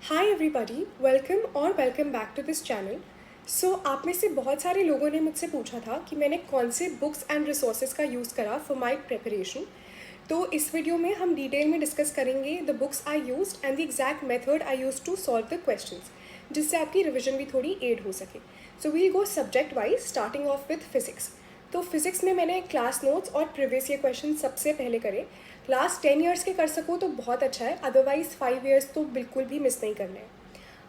Hi everybody, welcome back to this channel. आप में से बहुत सारे लोगों ने मुझसे पूछा था कि मैंने कौन से बुक्स एंड रिसोर्सेज का यूज़ करा फॉर माय प्रिपरेशन। तो इस वीडियो में हम डिटेल में डिस्कस करेंगे the books I used and the exact method I use to solve the questions, जिससे आपकी रिविजन भी थोड़ी एड हो सके। So we'll go subject wise, starting off with physics. तो फिजिक्स में मैंने क्लास नोट्स और प्रीवियस ईयर क्वेश्चन सबसे पहले करे। लास्ट 10 ईयर्स के कर सको तो बहुत अच्छा है, अदरवाइज 5 ईयर्स तो बिल्कुल भी मिस नहीं करना है।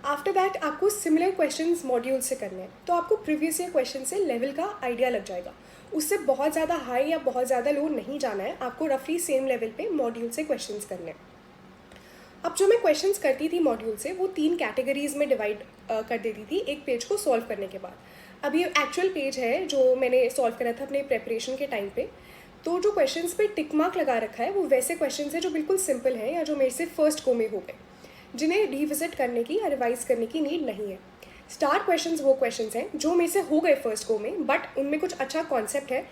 आफ्टर दैट आपको सिमिलर क्वेश्चंस मॉड्यूल से करने हैं, तो आपको प्रीवियस ईयर क्वेश्चन से लेवल का आइडिया लग जाएगा। उससे बहुत ज़्यादा हाई या बहुत ज़्यादा लो नहीं जाना है, आपको रफली सेम लेवल पे मॉड्यूल से क्वेश्चंस करने हैं। अब जो मैं क्वेश्चंस करती थी मॉड्यूल से, वो 3 कैटेगरीज में डिवाइड कर देती थी एक पेज को सॉल्व करने के बाद। अब ये एक्चुअल पेज है जो मैंने सॉल्व करा था अपने प्रेपरेशन के टाइम पे। तो जो क्वेश्चंस पे टिक मार्क लगा रखा है वो वैसे क्वेश्चंस हैं जो बिल्कुल सिंपल हैं या जो मेरे से फर्स्ट गो में हो गए, जिन्हें रिविजिट करने की या रिवाइज करने की नीड नहीं है। स्टार क्वेश्चंस वो क्वेश्चंस हैं जो मेरे से हो गए फर्स्ट गो में, बट उनमें कुछ अच्छा कॉन्सेप्ट है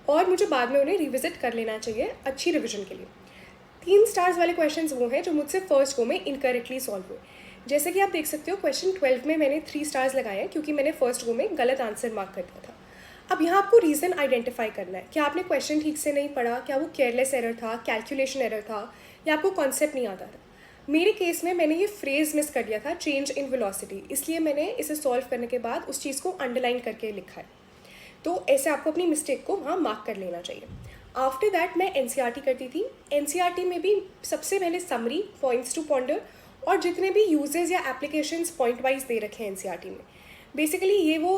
और मुझे बाद में उन्हें रिविजिट कर लेना चाहिए अच्छी रिविजन के लिए। 3 स्टार्स वाले क्वेश्चंस वो हैं जो मुझसे फर्स्ट गो में इनकरेक्टली सॉल्व हुए। जैसे कि आप देख सकते हो, क्वेश्चन 12 में मैंने 3 स्टार्स लगाए हैं क्योंकि मैंने फर्स्ट गो में गलत आंसर मार्क कर दिया था। अब यहाँ आपको रीज़न आइडेंटिफाई करना है, क्या आपने क्वेश्चन ठीक से नहीं पढ़ा, क्या वो केयरलेस एरर था, कैलकुलेशन एरर था, या आपको कॉन्सेप्ट नहीं आता था। मेरे केस में मैंने ये फ्रेज मिस कर दिया था, चेंज इन वेलोसिटी, इसलिए मैंने इसे सॉल्व करने के बाद उस चीज़ को अंडरलाइन करके लिखा है। तो ऐसे आपको अपनी मिस्टेक को वहाँ मार्क कर लेना चाहिए। आफ्टर दैट मैं एनसीईआरटी करती थी। एनसीईआरटी में भी सबसे पहले समरी, पॉइंट्स टू पॉन्डर और जितने भी यूजेस या एप्लीकेशंस पॉइंट वाइज दे रखे हैं एनसीईआरटी में। बेसिकली ये वो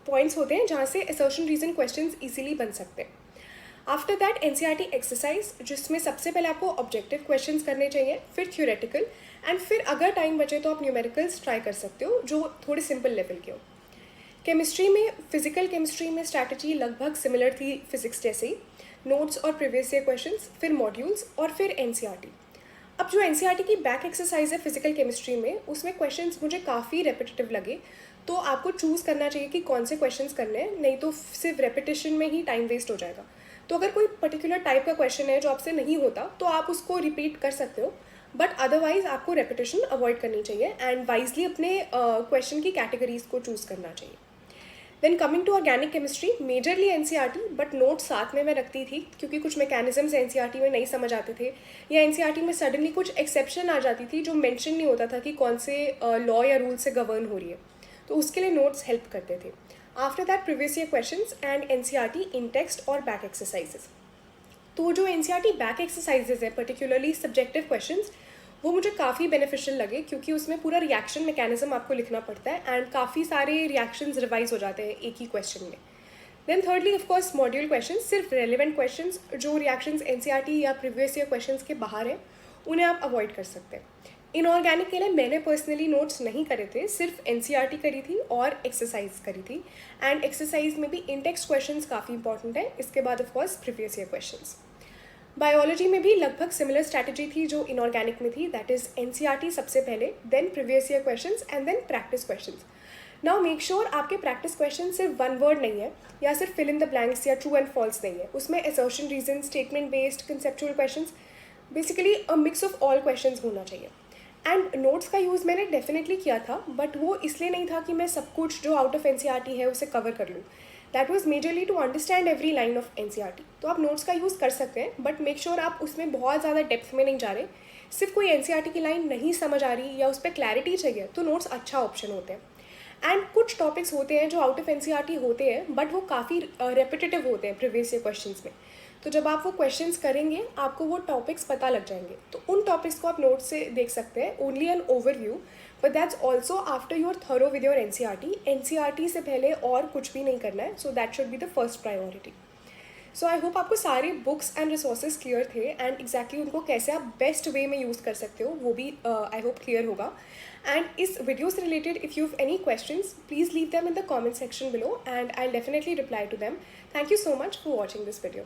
पॉइंट्स होते हैं जहाँ से असर्शन रीजन क्वेश्चंस इजीली बन सकते हैं। आफ्टर दैट एनसीईआरटी एक्सरसाइज, जिसमें सबसे पहले आपको ऑब्जेक्टिव क्वेश्चंस करने चाहिए, फिर थ्योरेटिकल, एंड फिर अगर टाइम बचे तो आप न्यूमेरिकल्स ट्राई कर सकते हो जो थोड़े सिंपल लेवल के हो। केमिस्ट्री में, फिजिकल केमिस्ट्री में स्ट्रैटेजी लगभग सिमिलर थी फिजिक्स जैसे ही। नोट्स और प्रीवियस ईयर क्वेश्चंस, फिर मॉड्यूल्स और फिर एनसीईआरटी। अब जो एनसीईआरटी की बैक एक्सरसाइज है फिजिकल केमिस्ट्री में, उसमें क्वेश्चंस मुझे काफ़ी रेपिटेटिव लगे। तो आपको चूज़ करना चाहिए कि कौन से क्वेश्चंस करने हैं, नहीं तो सिर्फ रेपिटेशन में ही टाइम वेस्ट हो जाएगा। तो अगर कोई पर्टिकुलर टाइप का क्वेश्चन है जो आपसे नहीं होता तो आप उसको रिपीट कर सकते हो, बट अदरवाइज आपको रेपिटेशन अवॉइड करनी चाहिए एंड वाइजली अपने क्वेश्चन की कैटेगरीज को चूज़ करना चाहिए। Then coming to organic chemistry, majorly NCERT, but notes साथ में मैं रखती थी क्योंकि कुछ मैकेनिज्म्स एनसीईआरटी में नहीं समझ आते थे, या एनसीईआरटी में सडनली कुछ एक्सेप्शन आ जाती थी जो मेंशन नहीं होता था कि कौन से लॉ या रूल से गवर्न हो रही है, तो उसके लिए नोट्स हेल्प करते थे। After that previous year questions and NCERT in text और बैक एक्सरसाइजेस। तो जो एनसीईआरटी बैक एक्सरसाइजेज है, पर्टिकुलरली सब्जेक्टिव क्वेश्चंस, वो मुझे काफ़ी बेनिफिशियल लगे क्योंकि उसमें पूरा रिएक्शन मैकेनिज्म आपको लिखना पड़ता है एंड काफ़ी सारे रिएक्शंस रिवाइज हो जाते हैं एक ही क्वेश्चन में। Then thirdly of course module question, सिर्फ रेलिवेंट क्वेश्चंस जो रिएक्शंस एनसीईआरटी या प्रीवियस ईयर क्वेश्चंस के बाहर हैं उन्हें आप अवॉइड कर सकते हैं। इनऑर्गेनिक के लिए मैंने पर्सनली नोट्स नहीं करे थे, सिर्फ एनसीईआरटी करी थी और एक्सरसाइज करी थी, एंड एक्सरसाइज में भी इंटेक्स्ट क्वेश्चंस काफ़ी इंपॉर्टेंट है। इसके बाद of course previous year questions. Biology में भी लगभग सिमिलर स्ट्रैटेजी थी जो इनऑर्गेनिक में थी, दैट इज एनसीईआरटी सबसे पहले, then previous year questions and then practice questions. Now make sure आपके प्रैक्टिस क्वेश्चन सिर्फ वन वर्ड नहीं है या सिर्फ फिल इन द ब्लैंक्स या ट्रू एंड फॉल्स नहीं है, उसमें assertion reason, statement based, conceptual questions, basically a mix of all questions होना चाहिए। एंड नोट्स का यूज़ मैंने डेफिनेटली किया था, बट वो इसलिए नहीं था कि मैं सब कुछ जो आउट ऑफ एनसीईआरटी है उसे कवर कर लूँ। That was majorly to understand every line of NCERT. तो आप नोट्स का यूज़ कर सकते हैं, बट मेक श्योर आप उसमें बहुत ज़्यादा डेप्थ में नहीं जा रहे। सिर्फ कोई एनसीईआरटी की लाइन नहीं समझ आ रही या उस पर क्लैरिटी चाहिए तो नोट्स अच्छा ऑप्शन होते हैं। एंड कुछ टॉपिक्स होते हैं जो आउट ऑफ एनसीईआरटी होते हैं, बट वो काफ़ी रेपिटेटिव होते हैं प्रीवियस ईयर क्वेश्चंस में। तो जब आप वो क्वेश्चंस करेंगे आपको वो टॉपिक्स पता लग जाएंगे, तो उन टॉपिक्स को आप नोट्स से देख सकते हैं, only an overview, but that's also after your thorough with your NCERT. NCERT से पहले और कुछ भी नहीं करना है, so that should be the first priority. So I hope आपको सारे बुक्स एंड रिसोर्सेज क्लियर थे एंड एग्जैक्टली उनको कैसे आप बेस्ट वे में यूज़ कर सकते हो वो भी आई होप क्लियर होगा। एंड इस वीडियो से related if you have any questions please leave them in the comment section below and I will definitely reply to them. Thank you so much for watching this video.